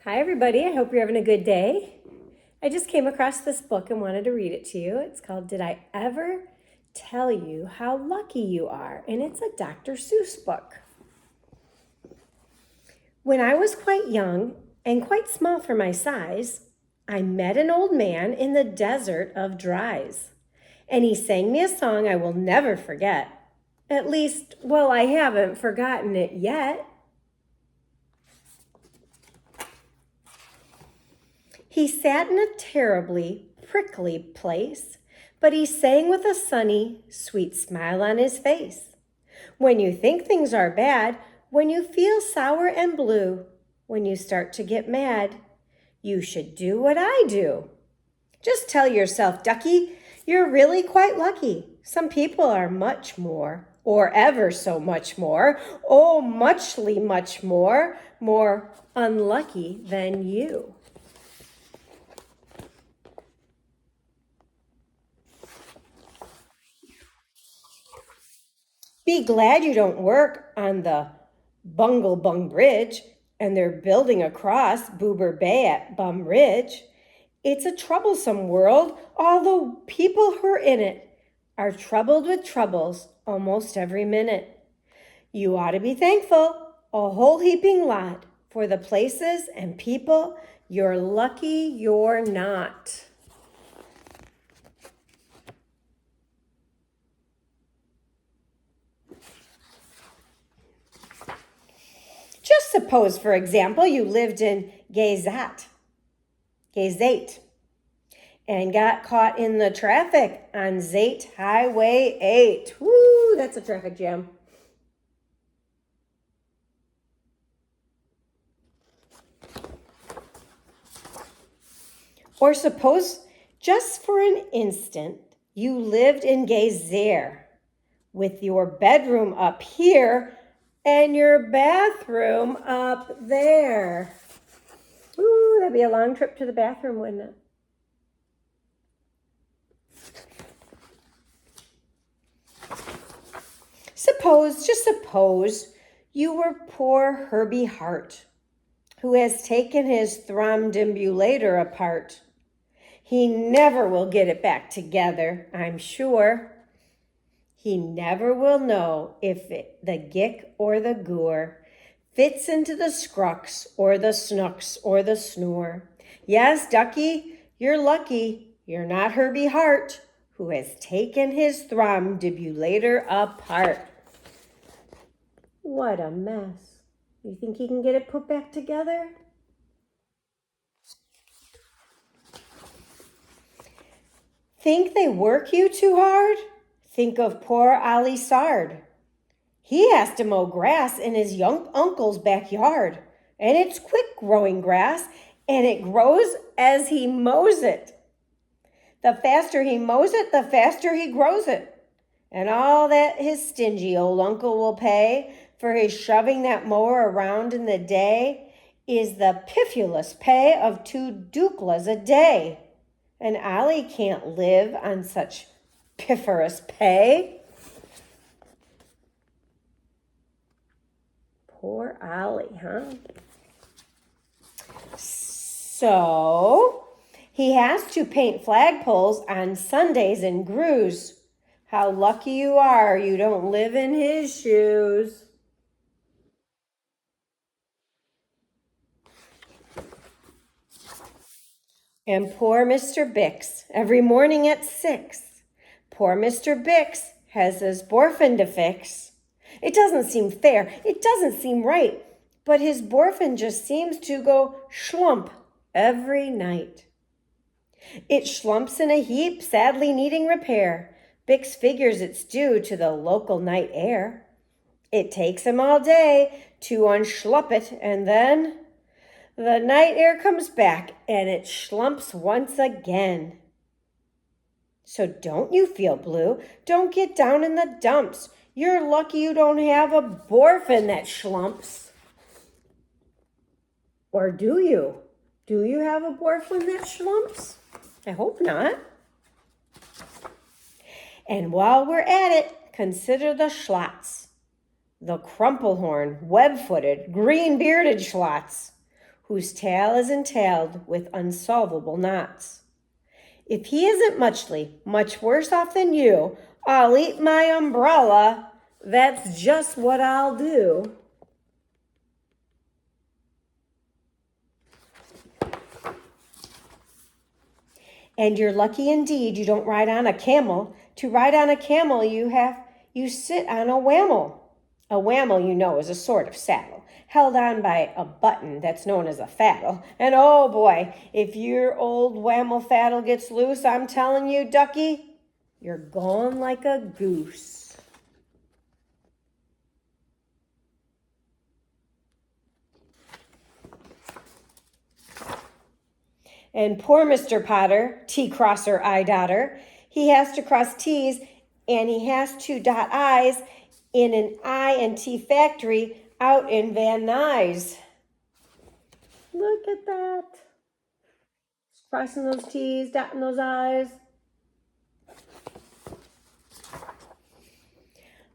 Hi, everybody. I hope you're having a good day. I just came across this book and wanted to read it to you. It's called Did I Ever Tell You How Lucky You Are? And it's a Dr. Seuss book. When I was quite young and quite small for my size, I met an old man in the desert of Dries. And he sang me a song I will never forget. At least, well, I haven't forgotten it yet. He sat in a terribly prickly place, but he sang with a sunny, sweet smile on his face. When you think things are bad, when you feel sour and blue, when you start to get mad, you should do what I do. Just tell yourself, Ducky, you're really quite lucky. Some people are much more, or ever so much more, oh, muchly much more unlucky than you. Be glad you don't work on the Bungle Bung Bridge and they're building across Boober Bay at Bum Ridge. It's a troublesome world, although people who are in it are troubled with troubles almost every minute. You ought to be thankful, a whole heaping lot, for the places and people you're lucky you're not. Just suppose, for example, you lived in Gazette, and got caught in the traffic on Zate Highway 8. Woo, that's a traffic jam. Or suppose, just for an instant, you lived in Gezer with your bedroom up here and your bathroom up there. Ooh, that'd be a long trip to the bathroom, wouldn't it? Just suppose, you were poor Herbie Hart, who has taken his thromdimbulator apart. He never will get it back together, I'm sure. He never will know if the gick or the goor fits into the scrux or the snooks or the snore. Yes, Ducky, you're lucky you're not Herbie Hart, who has taken his thromdimbulator apart. What a mess. You think he can get it put back together? Think they work you too hard? Think of poor Ali Sard. He has to mow grass in his young uncle's backyard, and it's quick growing grass, and it grows as he mows it. The faster he mows it, the faster he grows it. And all that his stingy old uncle will pay for his shoving that mower around in the day is the piffulous pay of 2 duklas a day. And Ali can't live on such pifferous pay. Poor Ali, huh? So he has to paint flagpoles on Sundays in Gruz. How lucky you are you don't live in his shoes. And poor Mr. Bix, every morning at 6, poor Mr. Bix has his Borfin to fix. It doesn't seem fair, it doesn't seem right, but his Borfin just seems to go schlump every night. It schlumps in a heap, sadly needing repair. Bix figures it's due to the local night air. It takes him all day to unschlup it, and then the night air comes back and it schlumps once again. So don't you feel blue. Don't get down in the dumps. You're lucky you don't have a Borfin that schlumps. Or do you? Do you have a Borfin that schlumps? I hope not. And while we're at it, consider the Schlotz, the crumplehorn, web-footed, green-bearded Schlotz, whose tail is entailed with unsolvable knots. If he isn't much worse off than you, I'll eat my umbrella. That's just what I'll do. And you're lucky indeed you don't ride on a camel. To ride on a camel, you sit on a whammel. A whammel, you know, is a sort of saddle, held on by a button that's known as a faddle. And oh boy, if your old whammel faddle gets loose, I'm telling you, ducky, you're gone like a goose. And poor Mr. Potter, T-crosser, I-dotter, he has to cross T's and he has to dot I's in an I and T factory out in Van Nuys. Look at that. Crossing those T's, dotting those I's.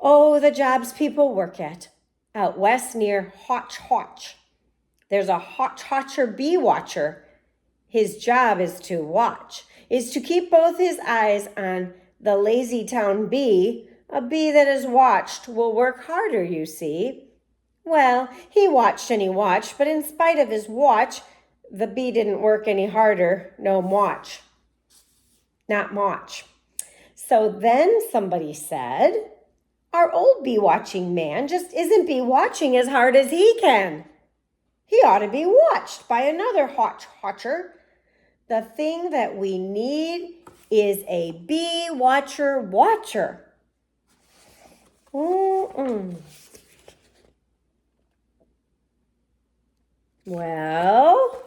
Oh, the jobs people work at. Out west near Hotch Hotch. There's a Hotch Hotcher bee watcher. His job is to keep both his eyes on the lazy town bee. A bee that is watched will work harder, you see. Well, he watched and he watched, but in spite of his watch, the bee didn't work any harder. No watch. Not much. So then somebody said, our old bee watching man just isn't bee watching as hard as he can. He ought to be watched by another Hotch Hotcher. The thing that we need is a bee watcher. Well,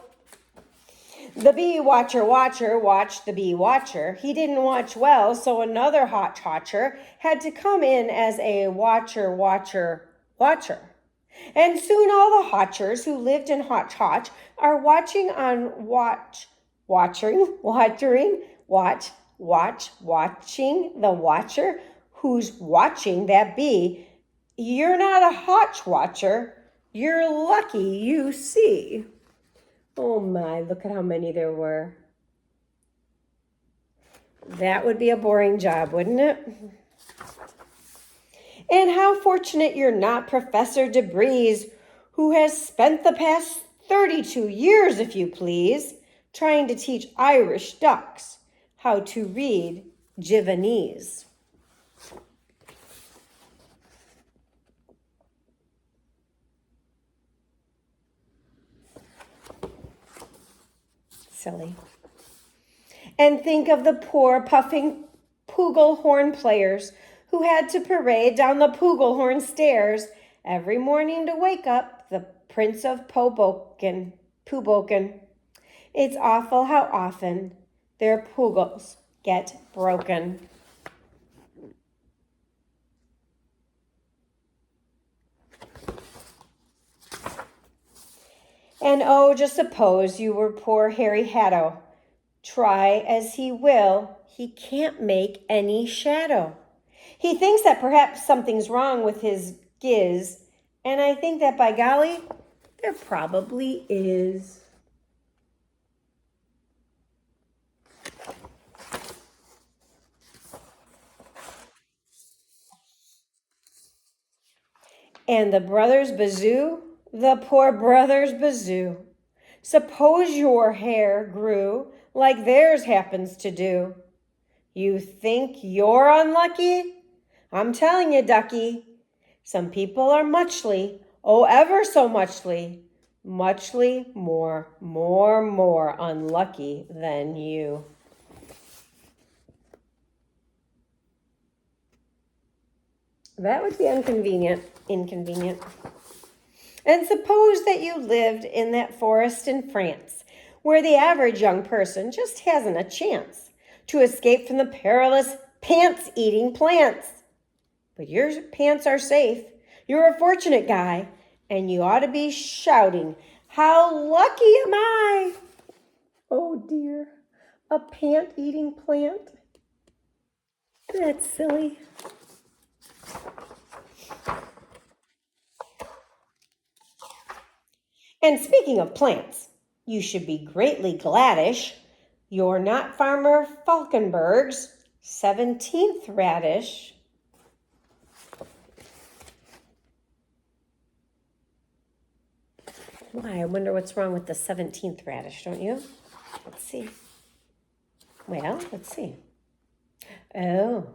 the bee watcher watched the bee watcher. He didn't watch well, so another Hotch Hotcher had to come in as a watcher. And soon all the Hotchers who lived in Hotch Hotch are watching the watcher who's watching that bee. You're not a Hotch watcher. You're lucky, you see. Oh my, look at how many there were. That would be a boring job, wouldn't it? And how fortunate you're not Professor DeBreeze, who has spent the past 32 years, if you please, trying to teach Irish ducks how to read Givanese. Silly. And think of the poor puffing Pooglehorn players who had to parade down the Pooglehorn stairs every morning to wake up the Prince of Pooboken. It's awful how often their poogles get broken. And oh, just suppose you were poor Harry Hatto. Try as he will, he can't make any shadow. He thinks that perhaps something's wrong with his giz, and I think that by golly, there probably is. And the brothers Bazoo, the poor brothers Bazoo. Suppose your hair grew like theirs happens to do. You think you're unlucky? I'm telling you, ducky, some people are muchly, oh, ever so muchly more unlucky than you. That would be inconvenient. And suppose that you lived in that forest in France, where the average young person just hasn't a chance to escape from the perilous pants-eating plants. But your pants are safe. You're a fortunate guy, and you ought to be shouting, how lucky am I? Oh dear, a pant-eating plant? That's silly. And speaking of plants, you should be greatly gladish. You're not Farmer Falkenberg's 17th radish. Why, I wonder what's wrong with the 17th radish, don't you? Let's see. Well, let's see. Oh.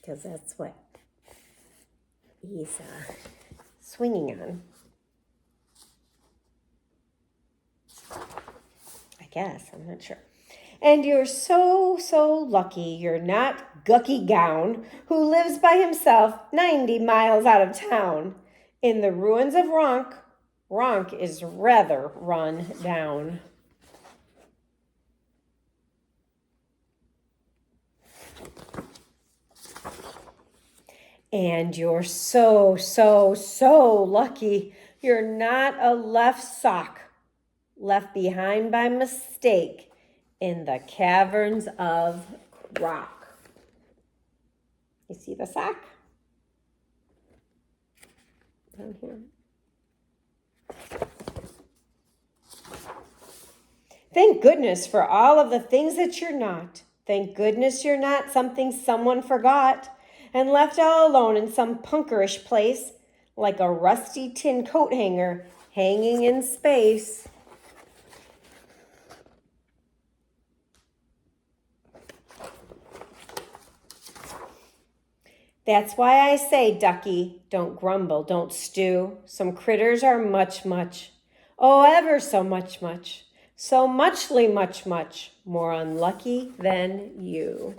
Because that's what he's swinging on. I guess, I'm not sure. And you're so lucky you're not Gucky Gown, who lives by himself 90 miles out of town. In the ruins of Ronk, Ronk is rather run down. And you're so lucky you're not a left sock left behind by mistake in the caverns of rock. You see the sock? Down here. Thank goodness for all of the things that you're not. Thank goodness you're not something someone forgot and left all alone in some punkerish place, like a rusty tin coat hanger hanging in space. That's why I say, ducky, don't grumble, don't stew. Some critters are much, oh, ever so much, so muchly much more unlucky than you.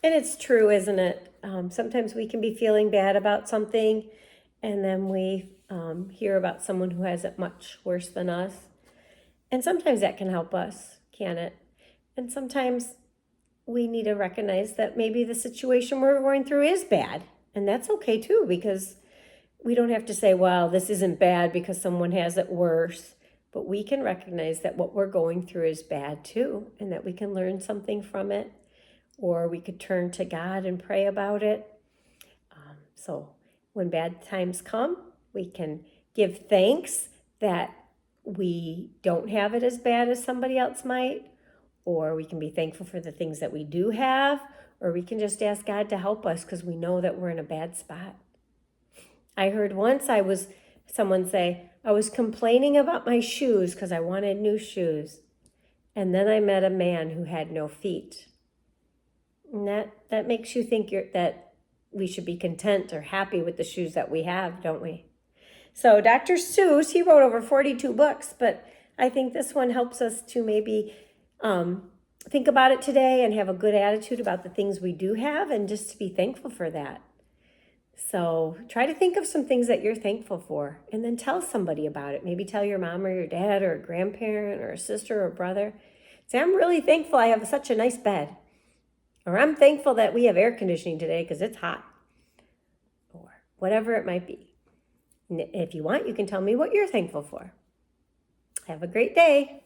And it's true, isn't it? Sometimes we can be feeling bad about something, and then we hear about someone who has it much worse than us. And sometimes that can help us, can it? And sometimes we need to recognize that maybe the situation we're going through is bad. And that's okay too, because we don't have to say, well, this isn't bad because someone has it worse. But we can recognize that what we're going through is bad too, and that we can learn something from it, or we could turn to God and pray about it. So when bad times come, we can give thanks that we don't have it as bad as somebody else might, or we can be thankful for the things that we do have, or we can just ask God to help us because we know that we're in a bad spot. I heard once someone say, I was complaining about my shoes because I wanted new shoes. And then I met a man who had no feet. And that makes you think that we should be content or happy with the shoes that we have, don't we? So Dr. Seuss, he wrote over 42 books, but I think this one helps us to maybe think about it today and have a good attitude about the things we do have and just to be thankful for that. So try to think of some things that you're thankful for and then tell somebody about it. Maybe tell your mom or your dad or a grandparent or a sister or a brother. Say, I'm really thankful I have such a nice bed. Or I'm thankful that we have air conditioning today because it's hot. Or whatever it might be. And if you want, you can tell me what you're thankful for. Have a great day.